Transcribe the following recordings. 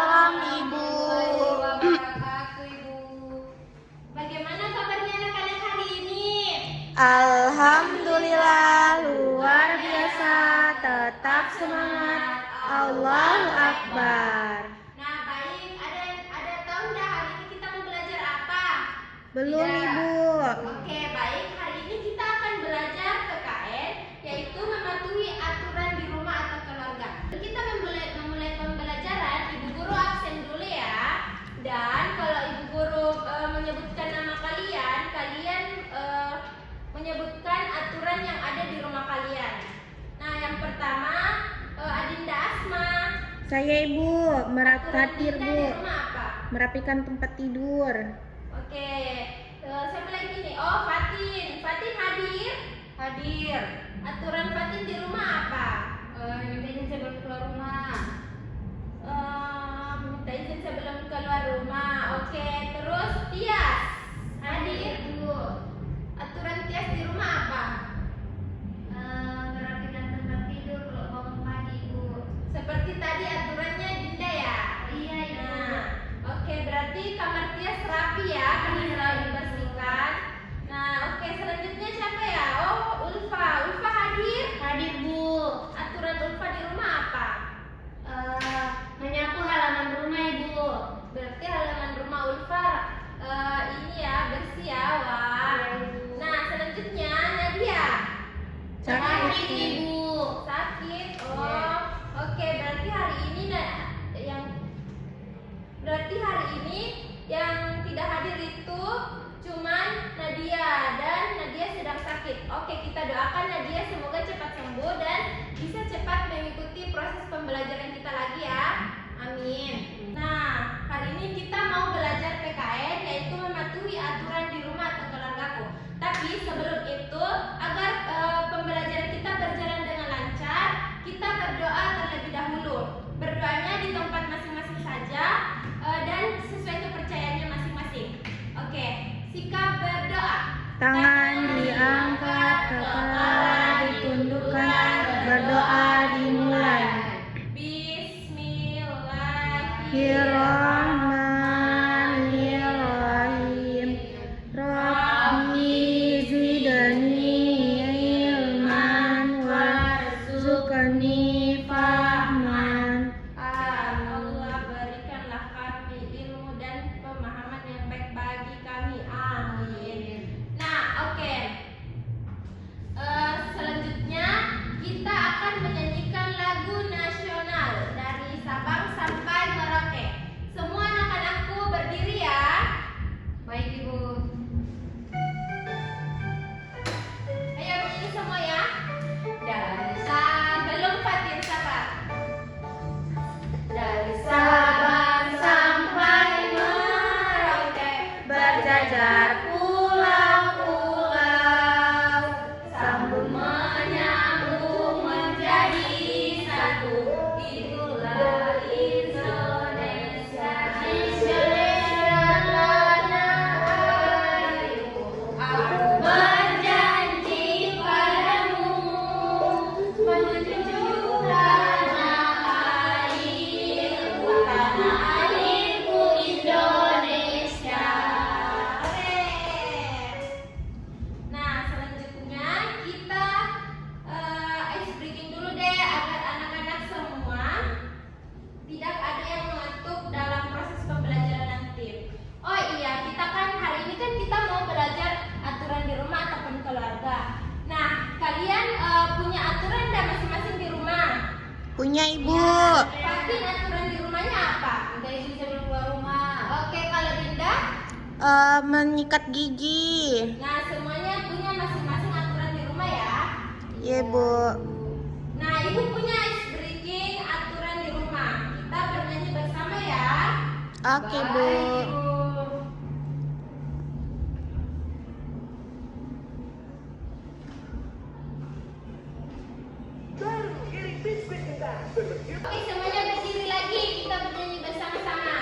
Waalaikumsalam Ibu. Wabarakatuh Ibu. Bagaimana kabarnya anak-anak hari ini? Alhamdulillah luar biasa, tetap semangat. Allahu Akbar. Nah baik, ada tahu nggak hari ini kita mau belajar apa? Belum Ibu. Oke baik, hari ini kita akan belajar PKN, yaitu mematuhi aturan di rumah atau keluarga. Kita memulai pembelajaran, Ibu Guru absen dulu ya. Dan kalau Ibu Guru menyebutkan nama kalian, menyebutkan aturan yang ada di rumah kalian. Nah yang pertama, Adinda Asma. Saya Ibu, Aturan Dinda di Bu. rumah apa? Merapikan tempat tidur. Oke, siapa lagi nih? Oh, Fatin. Fatin hadir? Hadir. Aturan Fatin di rumah apa? Minta izin sebelum keluar rumah. Minta izin sebelum keluar rumah. Oke, terus Tias. Hadir? Bu. Aturan Tias di rumah apa? Merapikan tempat tidur kalau bangun pagi, Bu. Seperti tadi aturannya Dinda ya? Iya, Ibu. Nah, oke, berarti kamar Tias rapi ya, karena selalu dibersihkan. Nah, oke, selanjutnya siapa ya? Oh, Ulfa. Ulfa hadir? Hadir, Bu. Aturan Ulfa di rumah apa? Menyapu halaman rumah, Ibu. Berarti halaman rumah Ulfa ini ya, bersih ya, wah. Nah, selanjutnya Nadia. Sakit, Ibu. Sakit. Oh, oke, berarti hari ini yang tidak hadir itu cuman Nadia, dan Nadia sedang sakit. Oke, kita doakan Nadia semoga cepat sembuh dan bisa cepat mengikuti proses pembelajaran kita lagi ya. Amin. Nah, hari ini kita mau belajar PKN, yaitu mematuhi aturan di rumah atau keluargaku. Tapi sebelum itu, agar pembelajaran kita berjalan dengan lancar, kita berdoa terlebih dahulu. Berdoanya di tempat masing-masing saja dan sesuai kepercayaannya masing-masing. Oke, sikap berdoa. Tangan diangkat, kepala ditundukkan, berdoa dimulai. Bismillahirrahmanirrahim. Rabbi zidni ilman warzuqni fahman. Allah berikanlah kami ilmu dan pemahaman yang baik bagi kami. Amin. Nah, oke. Selanjutnya kita akan menyanyikan lagu nasional dari Sabang sampai Merauke. Semua anak-anakku berdiri ya. Baik, Ibu. Ayo berdiri semua ya. Dari belum Fatin, sabar. Dari Sabang sampai Merauke Berjajar pulau-pulau, sambung menyambung menjadi satu. Itulah Indonesia. Indonesia tanah airku. Aku berjanji padamu menjunjung tanah airku. Tanah airku Indonesia. Nah, selanjutnya kita ice breaking dulu deh agar anak-anak semua tidak ada yang mengantuk dalam proses pembelajaran nanti. Oh iya, kita kan hari ini kan kita mau belajar aturan di rumah ataupun keluarga. Nah, kalian punya aturan nggak masing-masing di rumah? punya Ibu. Fatin, aturan di rumahnya apa? Minta izin sebelum keluar rumah. Oke, kalau Dinda? Menyikat gigi. Nah, semuanya punya masing-masing aturan di rumah ya. Iya Bu. Nah, Ibu punya ice breaking aturan di rumah. Kita bernyanyi bersama ya. Oke Bu. Baik, Ibu. Oke, semuanya berdiri lagi. Kita bernyanyi bersama-sama.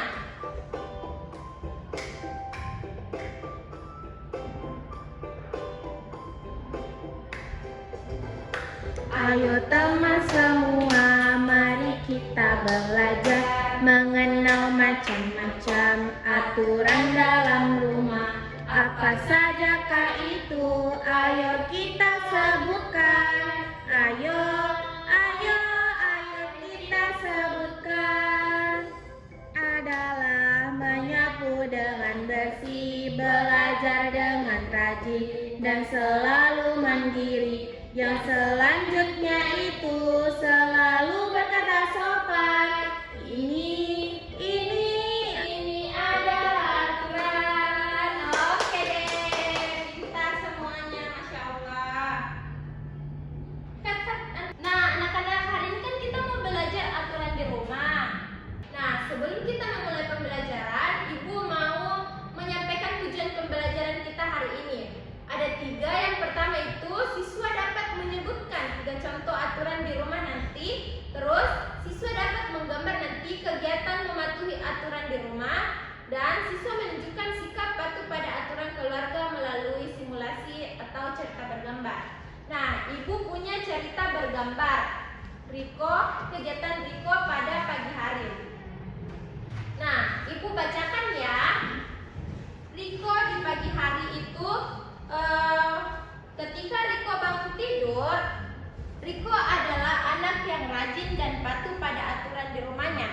Ayo teman semua, mari kita belajar mengenal macam-macam aturan dalam rumah. Apa sajakah itu? Ayo kita sebutkan. Ayo kita sebutkan. Adalah menyapu dengan bersih, belajar dengan rajin, dan selalu mandiri. Yang selanjutnya itu selalu berkata sopan. Ini adalah aturan. Oke deh, pintar semuanya, Masya Allah. Nah, anak-anak, hari ini kan kita mau belajar aturan di rumah. Nah, sebelum kita memulai pembelajaran, Ibu mau menyampaikan tujuan pembelajaran kita hari ini. Ada 3. Yang pertama itu siswa dapat menyebutkan 3 contoh aturan di rumah nanti. Terus siswa dapat menggambar nanti kegiatan mematuhi aturan di rumah. Dan siswa menunjukkan sikap patuh pada aturan keluarga melalui simulasi atau cerita bergambar. Nah, Ibu punya cerita bergambar kegiatan Riko pada pagi hari. Nah, Ibu bacakan ya. Riko di pagi hari itu ketika Riko bangun tidur, Riko adalah anak yang rajin dan patuh pada aturan di rumahnya.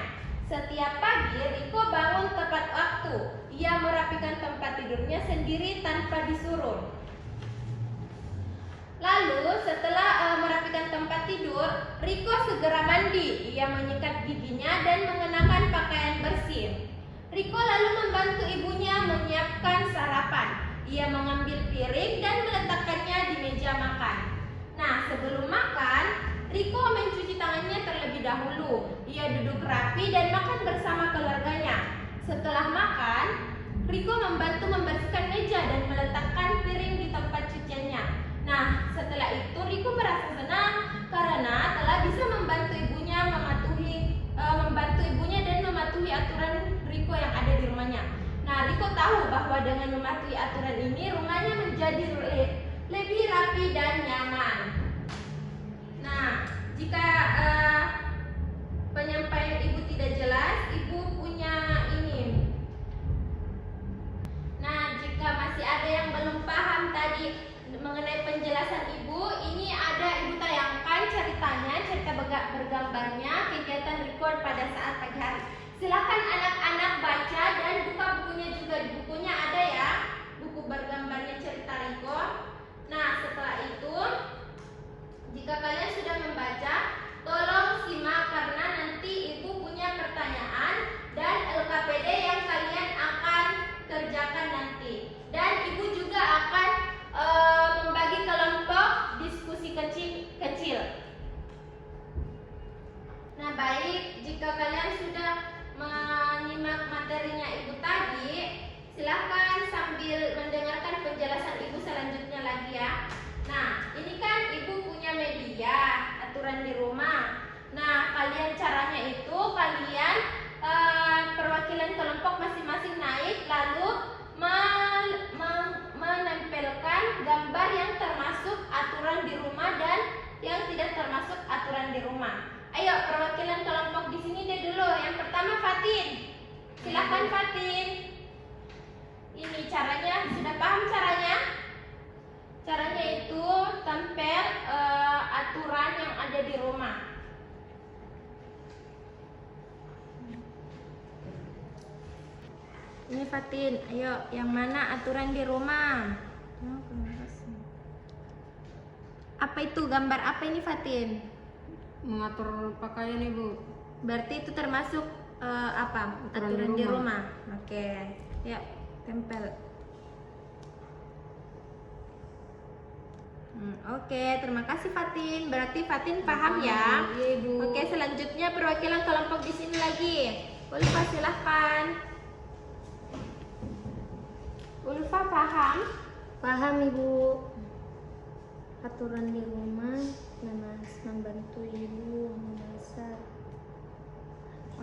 Setiap pagi Riko bangun tepat waktu. Ia merapikan tempat tidurnya sendiri tanpa disuruh. Lalu setelah merapikan tempat tidur, Riko segera mandi. Ia menyikat giginya dan mengenakan pakaian bersih. Riko lalu membantu ibunya menyiapkan sarapan. Ia mengambil piring dan meletakkannya di meja makan. Nah, sebelum makan, Riko mencuci tangannya terlebih dahulu. Ia duduk rapi dan makan bersama keluarganya. Setelah makan, Riko membantu membersihkan meja dan meletakkan piring di tempat cuciannya. Nah, setelah itu Riko merasa senang karena telah bisa membantu ibunya dan mematuhi aturan Riko yang ada di rumahnya. Nah, Riko tahu bahwa dengan mematuhi aturan ini rumahnya menjadi lebih rapi dan nyaman. Nah, jika penyampaian Ibu tidak jelas, Ibu punya ini. Nah, jika masih ada yang belum paham tadi mengenai penjelasan Ibu, ini ada Ibu tayangkan ceritanya, cerita bergambarnya, kegiatan record pada saat pagi hari. Silakan anak-anak baca dan buka bukunya juga. Di bukunya ada ya, buku bergambarnya cerita record. Nah, setelah itu, jika kalian sudah membaca, tolong simak karena nanti Ibu punya pertanyaan dan LKPD yang kalian akan kerjakan nanti. Dan Ibu juga akan membagi kelompok diskusi kecil. Nah, baik, jika kalian sudah menyimak materinya Ibu tadi, silakan sambil mendengarkan penjelasan Ibu selanjutnya lagi ya. Nah, ini kan Ibu punya media aturan di rumah. Nah, caranya itu kalian perwakilan kelompok masing-masing naik lalu menempelkan gambar yang termasuk aturan di rumah dan yang tidak termasuk aturan di rumah. Ayo, perwakilan kelompok di sini deh dulu. Yang pertama Fatin. Silakan Fatin. Ini caranya, sudah paham caranya? Caranya itu tempel aturan yang ada di rumah. Ini Fatin, ayo, yang mana aturan di rumah? Apa itu gambar apa ini Fatin? Mengatur pakaian Ibu. Berarti itu termasuk apa? Aturan di rumah. Oke, ya tempel. Oke, terima kasih Fatin. Berarti Fatin paham ya? Iya, Ibu. Oke, selanjutnya perwakilan kelompok di sini lagi. Ulfa silahkan. Ulfa paham? Paham Ibu. Aturan di rumah membantu ibu memasak.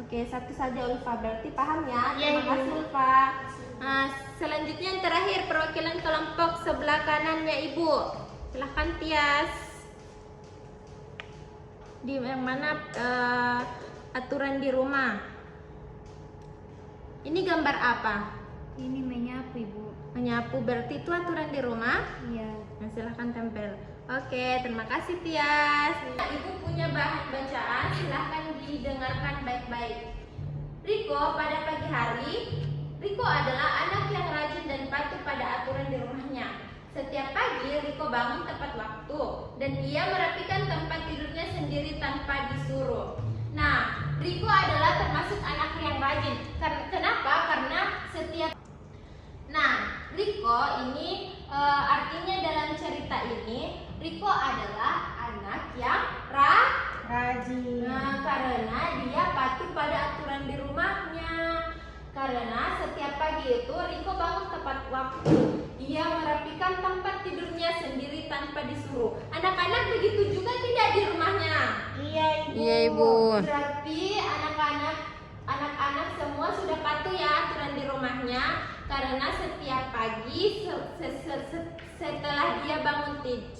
Oke, satu saja Ulfa, berarti paham ya? Iya, Terima Ibu. kasih Ulfa. Nah, selanjutnya yang terakhir perwakilan kelompok sebelah kanannya Ibu. Silahkan Tias. Di yang mana aturan di rumah? Ini gambar apa? Ini menyapu Ibu. Menyapu berarti itu aturan di rumah? Iya. Nah, silahkan tempel. Oke, terima kasih Tias. Ibu punya bahan bacaan, silahkan didengarkan baik-baik. Riko, pada pagi hari, Riko adalah anak yang rajin dan patuh pada aturan di rumahnya. Setiap pagi, Riko bangun tepat waktu dan ia merapikan tempat tidurnya sendiri tanpa disuruh. Nah, Riko adalah termasuk anak yang rajin. Kenapa? Karena setiap Riko ini artinya dalam cerita ini Riko adalah anak yang Rajin. Nah, karena dia patuh pada aturan di rumahnya. Karena setiap pagi itu Riko bangun tepat waktu. Ia merapikan tempat tidurnya sendiri tanpa disuruh. Anak-anak begitu juga tidak di rumahnya? Iya Ibu. Iya Ibu. Berarti anak-anak semua sudah patuh ya aturan di rumahnya. Karena setiap pagi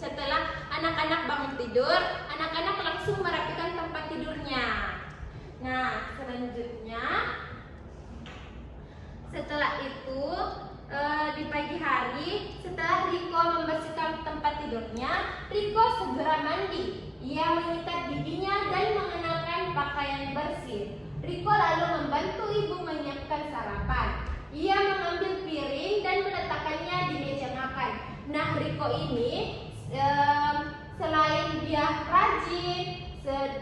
setelah anak-anak bangun tidur, anak-anak langsung merapikan tempat tidurnya. Nah, selanjutnya setelah itu di pagi hari, setelah Riko membersihkan tempat tidurnya, Riko segera mandi. Ia menyikat giginya dan mengenakan pakaian bersih. Riko lalu membantu ibu menyiapkan sarapan. Ia mengambil piring dan meletakkannya di meja makan. Nah, Riko ini selain dia rajin,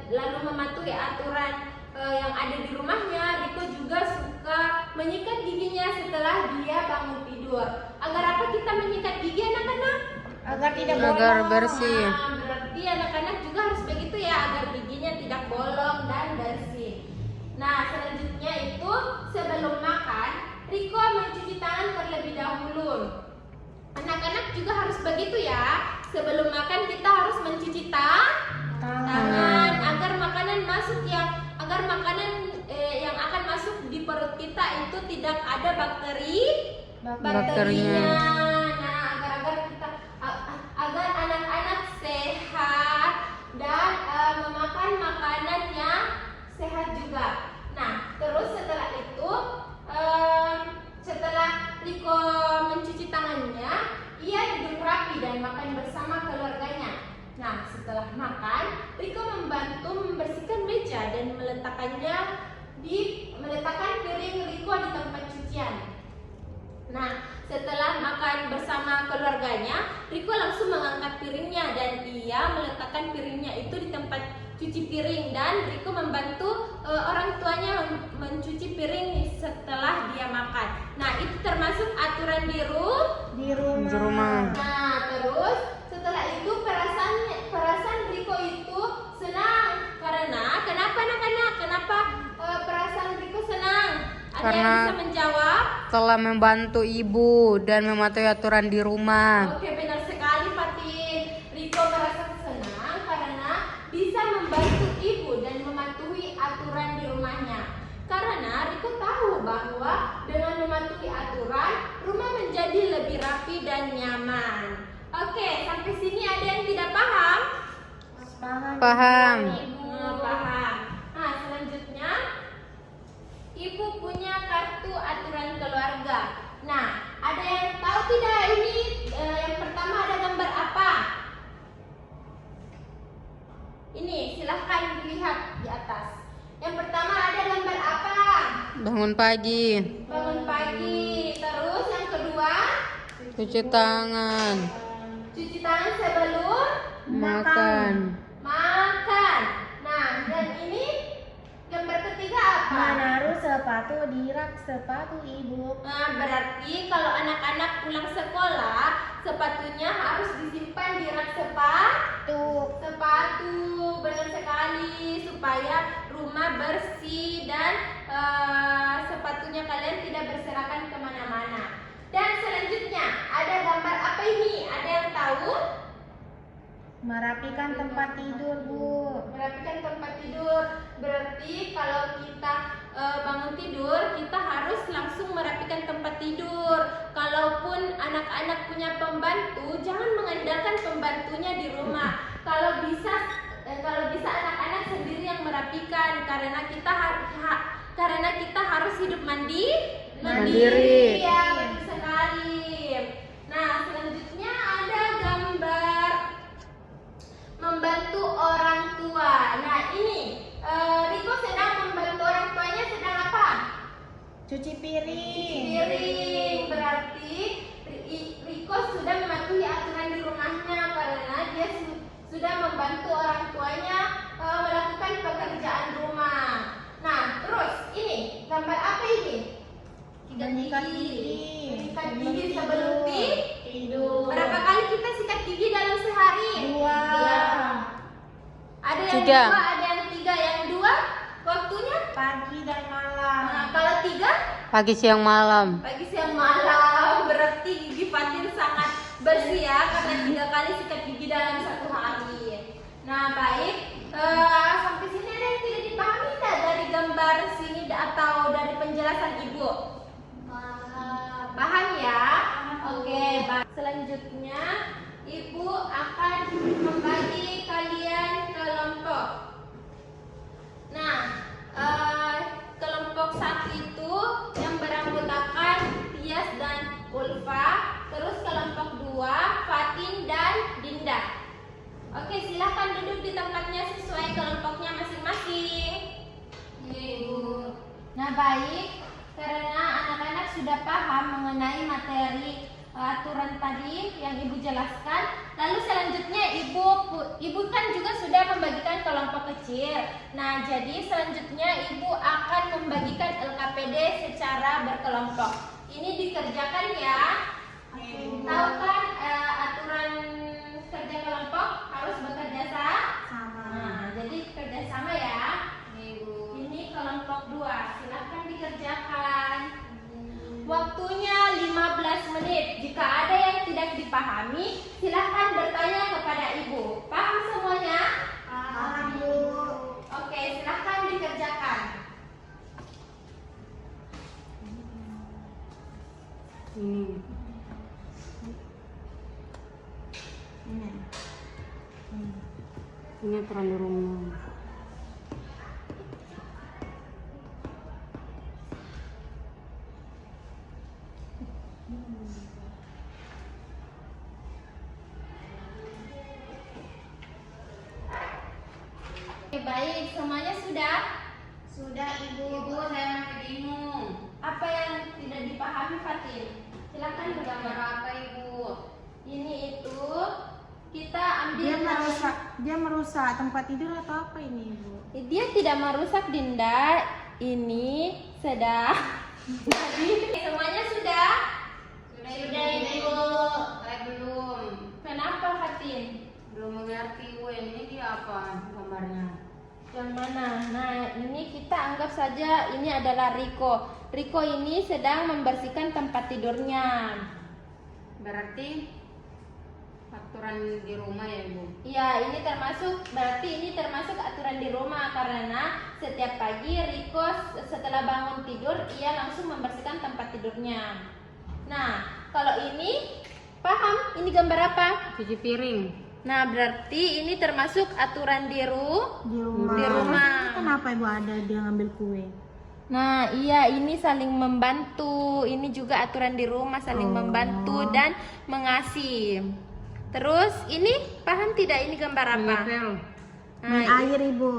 lalu mematuhi aturan yang ada di rumahnya, Riko juga suka menyikat giginya setelah dia bangun tidur. Agar apa kita menyikat gigi anak-anak? Agar tidak Agar bolong. bersih. Nah, berarti anak-anak juga harus begitu ya, agar giginya tidak bolong dan bersih. Nah, selanjutnya itu sebelum makan, Riko mencuci tangan terlebih dahulu. Anak-anak juga harus begitu ya. Sebelum makan kita harus mencuci tangan agar makanan yang akan masuk di perut kita itu tidak ada bakterinya. Nah, agar anak-anak sehat dan memakan makanan yang sehat juga. Nah, terus setelah itu setelah Riko mencuci tangannya, ia duduk rapi dan makan bersama keluarganya. Nah, setelah makan, Riko membantu membersihkan meja dan meletakkan piring Riko di tempat cucian. Nah, setelah makan bersama keluarganya, Riko langsung mengangkat piringnya dan ia meletakkan piringnya itu di tempat cuci piring, dan Riko membantu orang tuanya mencuci piring setelah dia makan. Nah, itu termasuk aturan di rumah. Nah, terus setelah itu perasaan Riko itu senang. Karena kenapa anak-anak? Kenapa perasaan Riko senang? Ada yang Karena bisa menjawab? telah membantu ibu dan mematuhi aturan di rumah. Oke, benar sekali Fatin. Riko merasa senang karena bisa membantu ibu dan mematuhi aturan di rumahnya. Karena Riko tahu bahwa dengan mematuhi aturan, rumah menjadi lebih rapi dan nyaman. Oke, sampai sini ada yang tidak paham? Paham. Paham. Nah, selanjutnya ibu punya kartu aturan keluarga. Nah, ada yang tahu tidak ini yang pertama ada gambar apa? Ini silahkan dilihat di atas. Yang pertama ada gambar apa? Bangun pagi. Bangun pagi. Terus yang kedua, Cuci tangan. cuci tangan sebelum Makan. makan. Nah, dan ini gambar ketiga apa? Menaruh sepatu di rak sepatu Ibu. Nah, berarti kalau anak-anak pulang sekolah, sepatunya harus disimpan di rak sepatu, benar sekali, supaya rumah bersih dan sepatunya kalian tidak berserakan kemana-mana. Dan selanjutnya ada gambar apa ini? Ada yang tahu? Merapikan tempat tidur Bu. Merapikan tempat tidur. Berarti kalau kita bangun tidur, kita harus langsung merapikan tempat tidur. Kalaupun anak-anak punya pembantu, jangan mengandalkan pembantunya di rumah. Kalau bisa anak-anak sendiri yang merapikan, karena kita Karena kita harus hidup Mandiri. Ya, betul sekali. Nah, selanjutnya ada gambar membantu orang tua. Nah, ini Riko sedang membantu orang tuanya sedang apa? Cuci piring. Piring. Berarti Riko sudah mematuhi aturan di rumahnya karena dia sudah membantu orang tuanya melakukan pekerjaan rumah. Nah, terus ini gambar apa ini? Menyikat gigi. Menyikat gigi sebelum tidur. Berapa kali kita sikat gigi dalam sehari? 2. Ada yang 3. 2, ada yang 3. Yang 2 waktunya Pagi dan malam. Nah, kalau 3 Pagi, siang, malam. pagi, siang, malam. Berarti gigi Fatin sangat bersih ya karena 3 kali sikat gigi dalam satu hari. Nah, baik. Sampai sini ada yang tidak dipahami tidak dari gambar sini atau dari penjelasan Ibu? Paham ya? Oke, baik. Selanjutnya Ibu akan membagi kalian kelompok. Nah, kelompok 1 itu yang beranggotakan Tias dan Ulfa. Terus kelompok 2 Fatin dan Dinda. Oke, silahkan duduk di tempatnya sesuai kelompoknya masing-masing. Ibu. Nah, baik. Karena anak-anak sudah paham mengenai materi aturan tadi yang Ibu jelaskan, lalu selanjutnya Ibu kan juga sudah membagikan kelompok kecil. Nah, jadi selanjutnya Ibu akan membagikan LKPD secara berkelompok. Ini dikerjakan ya. Tahu kan aturan kerja kelompok harus bekerja sama. Nah, jadi kerjasama ya. Ini kelompok 2. Silahkan dikerjakan. Waktunya 15 menit. Jika ada yang tidak dipahami, silahkan bertanya kepada Ibu. Paham semuanya? Paham, Bu. Oke, silahkan dikerjakan. Ini aturan di rumah. Oke, baik. Semuanya sudah? Sudah, Ibu. Saya masih bingung. Apa yang tidak dipahami, Fatin? Silakan bergambar. Apa, Ibu? Ini itu kita ambil Dia merusak tempat tidur atau apa ini, Ibu? Dia tidak merusak, Dinda. Ini sedang. Jadi semuanya sudah? Sudah, Ibu. Saya belum. Kenapa, Fatin? Belum mengerti, Bu. Ini dia apa gambarnya? Yang mana? Nah, ini kita anggap saja ini adalah Riko. Riko ini sedang membersihkan tempat tidurnya. Berarti aturan di rumah ya, Bu? Iya, berarti ini termasuk aturan di rumah karena setiap pagi Riko setelah bangun tidur ia langsung membersihkan tempat tidurnya. Nah, kalau ini paham? Ini gambar apa? Cuci piring. Nah, berarti ini termasuk aturan di rumah. Di rumah. Kenapa Ibu ada dia ngambil kue? Nah, iya, ini saling membantu. Ini juga aturan di rumah, saling membantu dan mengasih. Terus ini paham tidak ini gambar apa? Mengepel. Main air, Ibu.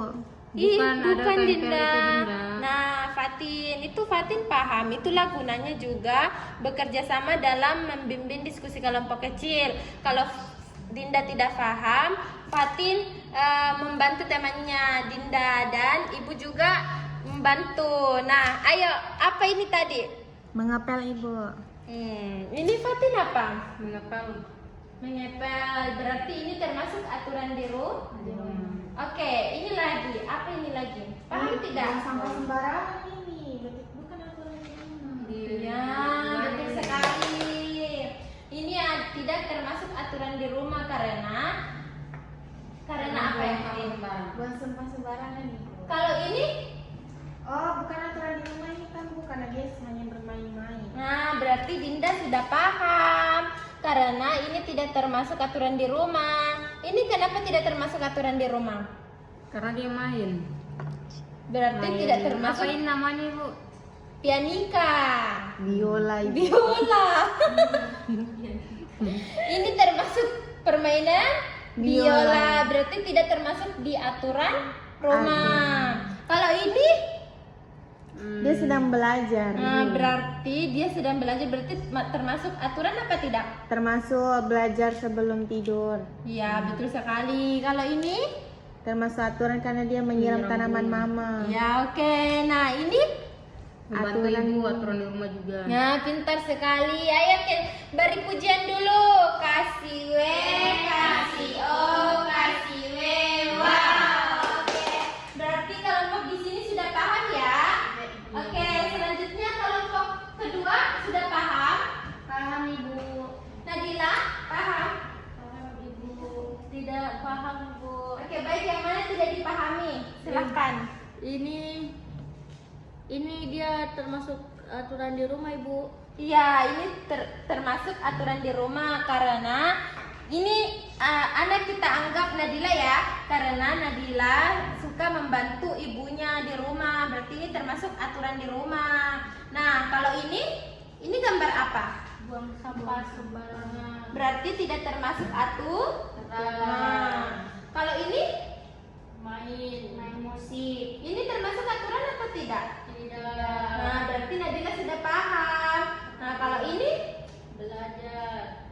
Bukan tempel Dinda. itu, Dinda. Nah, Fatin paham. Itulah gunanya juga bekerja sama dalam membimbing diskusi kelompok kecil. Kalau Dinda tidak paham, Fatin membantu temannya Dinda dan Ibu juga membantu. Nah, ayo, apa ini tadi? Mengapel, Ibu. Ini Fatin apa? Mengepel. Mengepel. Berarti ini termasuk aturan di rumah. Oke, ini lagi. Apa ini lagi? Paham tidak? Sampah sembarangan ini. Bukan aturan di rumah. Iya, betul sekali. Ini tidak termasuk aturan di rumah karena apa ya? Buang sampah sembarangan, Ibu. Kalau ini, Oh, bukan aturan di rumah ini kan, Bu, karena dia hanya bermain-main. nah berarti Dinda sudah paham karena ini tidak termasuk aturan di rumah. Ini kenapa tidak termasuk aturan di rumah? Karena dia main. Berarti Main. tidak termasuk. Apa ini namanya Ibu? Pianika. Biola Ibu. Biola. Ini termasuk permainan biola. Berarti tidak termasuk di aturan rumah. Kalau ini Dia sedang belajar. berarti dia sedang belajar, berarti termasuk aturan apa tidak? Termasuk belajar sebelum tidur. Ya, betul sekali. Kalau ini? Termasuk aturan karena dia menyiram tanaman mama. Ya, oke. Nah, ini? Membantu Aturan Ibu ini. aturan di rumah juga. Nah, pintar sekali. Ayo beri pujian dulu. Kasih we, kasih o, kasih we. Wow. Oke. Berarti kelompok di sini sudah paham ya? Oke, selanjutnya kelompok kedua sudah paham? Paham Ibu. Nadila, paham? Paham Ibu. Tidak paham Bu. Oke, baik. Yang mana tidak dipahami? Silahkan. Ini dia termasuk aturan di rumah Ibu. Iya, ini termasuk aturan di rumah karena ini anak kita anggap Nadila ya, karena Nadila suka membantu ibunya di rumah. Berarti ini termasuk aturan di rumah. Nah, kalau ini gambar apa? Buang sampah sembarangan. Berarti tidak termasuk aturan. Nah, kalau ini Main musik. Ini termasuk aturan atau tidak? tidak. Nah, berarti Nadila sudah paham. Nah, kalau ini Belajar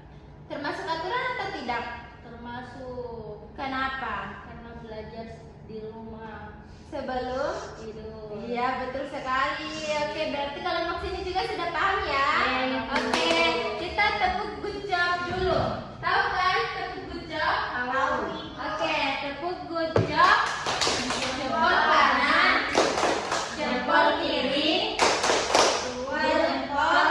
termasuk aturan atau tidak? termasuk Kenapa? karena belajar di rumah Sebelum? tidur. Iya, betul sekali. Oke, berarti kelompok sini juga sudah paham ya? Iya. Oke, kita tepuk good job dulu. Tahu kan tepuk good job? Tahu. Oke, tepuk good job. Jempol kanan, jempol kiri, dua jempol.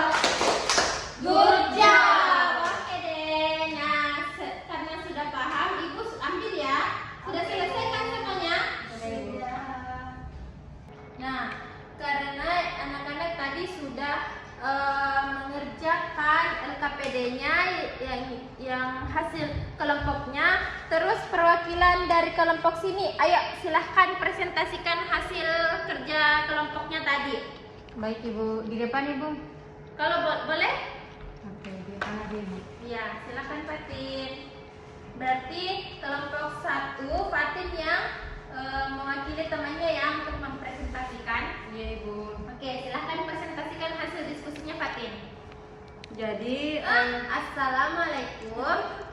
Good job. Oke deh. Nah, karena sudah paham, Ibu ambil ya. Sudah selesai kan semuanya? Nah, karena anak-anak tadi sudah mengerjakan LKPD-nya yang hasil kelompoknya, terus perwakilan dari kelompok sini, ayo silahkan presentasikan hasil kerja kelompoknya tadi. Baik Ibu, di depan Ibu. Kalau boleh? Oke, di depan aja Ibu. Ya, silahkan Fatin. Berarti kelompok 1 Fatin yang mewakili temannya ya untuk mempresentasikan. Iya Ibu. Oke, silahkan presentasikan hasil diskusinya Fatin. Jadi Assalamualaikum.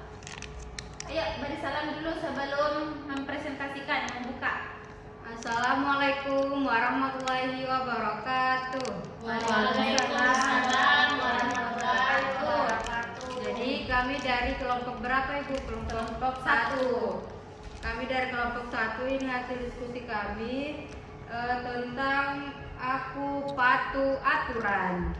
Ayo beri salam dulu sebelum mempresentasikan, membuka. Assalamualaikum warahmatullahi wabarakatuh. Waalaikumsalam warahmatullahi wabarakatuh. Jadi kami dari kelompok berapa Ibu? Kelompok 1. Kami dari kelompok 1 ini hasil diskusi kami tentang aku patuh aturan.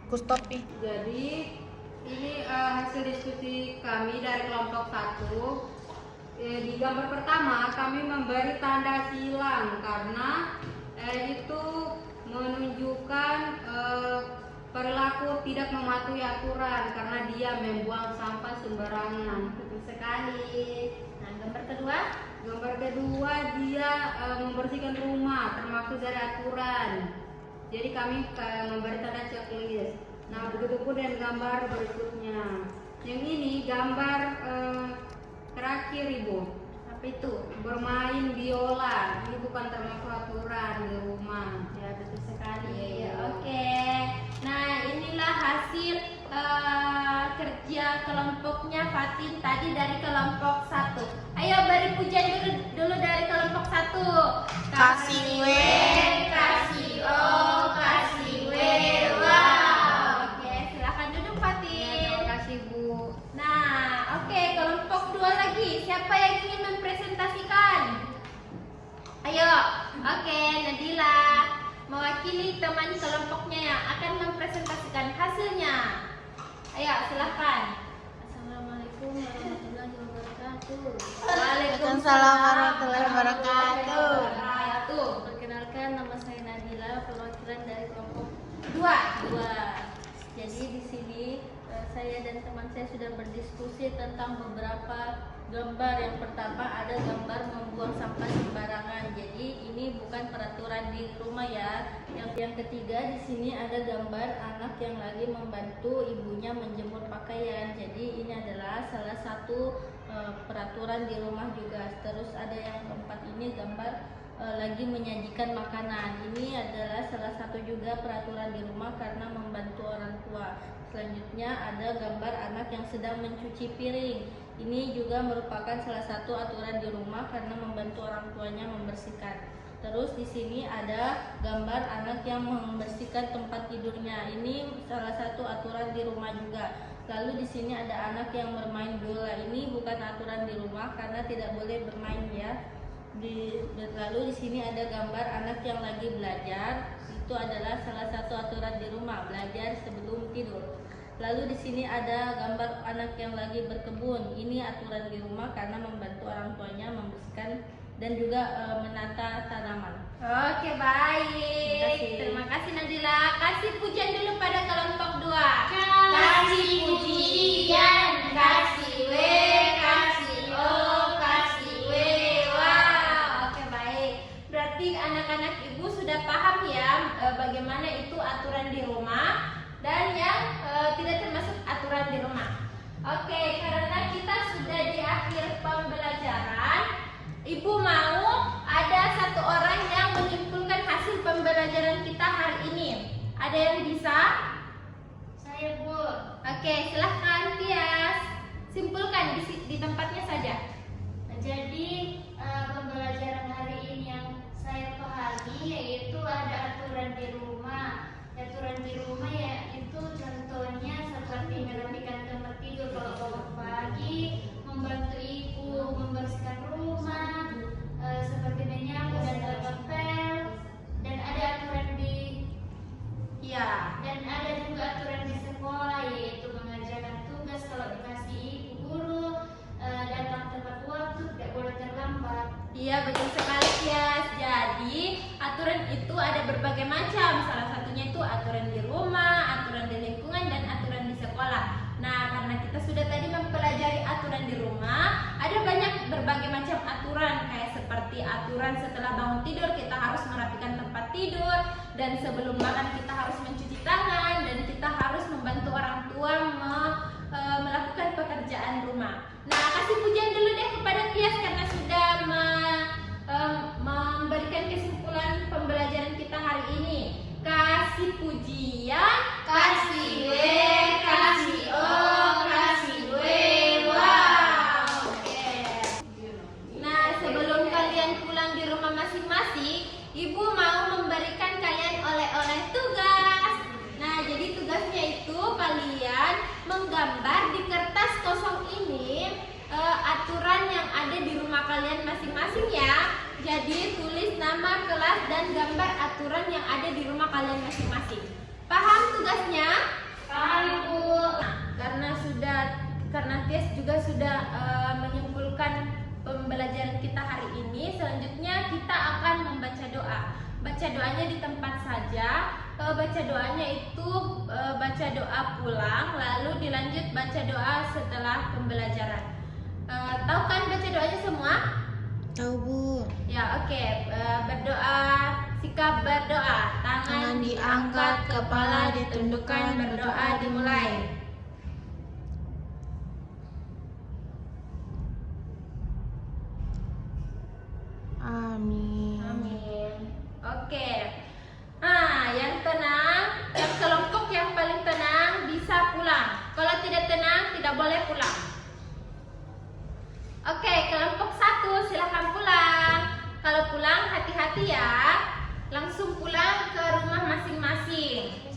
Kustopi. Jadi ini hasil diskusi kami dari kelompok 1. Di gambar pertama kami memberi tanda silang karena itu menunjukkan perilaku tidak mematuhi aturan karena dia membuang sampah sembarangan. Betul sekali. Nah, gambar kedua. Gambar kedua dia membersihkan rumah termasuk dari aturan. Jadi kami memberi tanda checklist. Nah, begitu pun dengan gambar berikutnya. Yang ini gambar terakhir Ibu. Apa itu? Bermain biola. Ini bukan termasuk aturan di rumah. Ya, betul sekali. Iya. Oke. Nah, inilah hasil kerja kelompoknya Fatin tadi dari kelompok 1. Ayo beri pujian dulu dari kelompok 1. Kasih we, kasih o, kasih we. Wow. Oke, silakan duduk Fatin. Terima kasih Bu. Nah, oke, kelompok 2 lagi. Siapa yang ingin mempresentasikan? Ayo. Oke, Nadila mewakili teman kelompoknya yang akan mempresentasikan hasilnya. Ayo, silahkan. Assalamualaikum warahmatullahi wabarakatuh. Waalaikumsalam warahmatullahi wabarakatuh. Perkenalkan nama saya Nadila, perwakilan dari kelompok 2. 2. Jadi di sini saya dan teman saya sudah berdiskusi tentang beberapa gambar. Yang pertama ada gambar membuang sampah sembarangan. Jadi ini bukan peraturan di rumah ya. Yang ketiga di sini ada gambar anak yang lagi membantu ibunya menjemur pakaian. Jadi ini adalah salah satu peraturan di rumah juga. Terus ada yang keempat ini gambar lagi menyajikan makanan. Ini adalah salah satu juga peraturan di rumah karena membantu orang tua. Selanjutnya ada gambar anak yang sedang mencuci piring. Ini juga merupakan salah satu aturan di rumah karena membantu orang tuanya membersihkan. Terus di sini ada gambar anak yang membersihkan tempat tidurnya. Ini salah satu aturan di rumah juga. Lalu di sini ada anak yang bermain bola. Ini bukan aturan di rumah karena tidak boleh bermain ya. Lalu di sini ada gambar anak yang lagi belajar. Itu adalah salah satu aturan di rumah, belajar sebelum tidur. Lalu di sini ada gambar anak yang lagi berkebun. Ini aturan di rumah karena membantu orang tuanya membersihkan dan juga menata tanaman. Oke, baik. Terima kasih Nadila. Kasih pujian dulu pada kelompok 2. Kasih pujian, kasih W, kasih O, kasih W. Wow. Oke, baik. Berarti anak-anak ibu sudah paham ya bagaimana itu aturan di rumah dan yang tidak termasuk aturan di rumah. Oke, karena kita sudah di akhir pembelajaran, ibu mau ada satu orang yang menyimpulkan hasil pembelajaran kita hari ini. Ada yang bisa? Saya, Bu. Oke, silahkan Tias. Simpulkan di tempatnya saja. Jadi pembelajaran hari ini yang saya pahami yaitu ada aturan di rumah. Aturan di rumah ya itu contohnya seperti merapikan tempat tidur kalau bangun pagi, membantu ibu membersihkan rumah, seperti menyapu dan ngepel, dan ada aturan di dan ada juga aturan di sekolah yaitu mengerjakan tugas kalau dikasih ibu guru, datang tepat waktu, tidak boleh terlambat. Iya, betul sekali Tias. Jadi aturan itu ada berbagai macam. Salah satunya itu aturan di rumah, aturan di lingkungan, dan aturan di sekolah. Nah, karena kita sudah tadi mempelajari aturan di rumah, ada banyak berbagai macam aturan. Kayak seperti aturan setelah bangun tidur kita harus merapikan tempat tidur, dan sebelum makan kita harus mencuci tangan, dan kita harus membantu orang tua melakukan pekerjaan rumah. Nah, kasih pujian dulu deh kepada Tias karena sudah memberikan kesimpulan pembelajaran kita hari ini. Kasih pujian, kasih W, kasih O, kasih W. Wow. Oke. Nah, sebelum kalian pulang di rumah masing-masing, ibu mau memberikan kalian oleh-oleh tugas. Nah, jadi tugasnya itu kalian menggambar di kertas kosong ini aturan yang ada di rumah kalian masing-masing ya. Jadi tulis nama kelas dan gambar aturan yang ada di rumah kalian masing-masing. Paham tugasnya? Paham, Bu. Karena Tias juga sudah menyimpulkan pembelajaran kita hari ini. Selanjutnya kita akan membaca doa. Baca doanya di tempat saja. Baca doanya itu baca doa pulang, lalu dilanjut baca doa setelah pembelajaran. Tahu kan baca doanya semua? Tahu, Bu. Ya, oke. Berdoa, sikap berdoa. Tangan diangkat, kepala ditundukkan, berdoa dimulai. Amin. Amin. Oke. Nah, yang tenang, yang kelompok yang paling tenang bisa pulang. Kalau tidak tenang, tidak boleh pulang. Oke, kelompok 1 silahkan pulang. Kalau pulang hati-hati ya. Langsung pulang ke rumah masing-masing.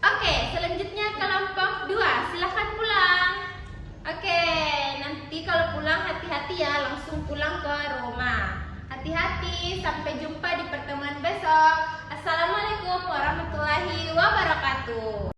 Oke, selanjutnya kelompok 2 silahkan pulang. Oke, nanti kalau pulang hati-hati ya. Langsung pulang ke rumah. Hati-hati, sampai jumpa di pertemuan besok. Assalamualaikum warahmatullahi wabarakatuh.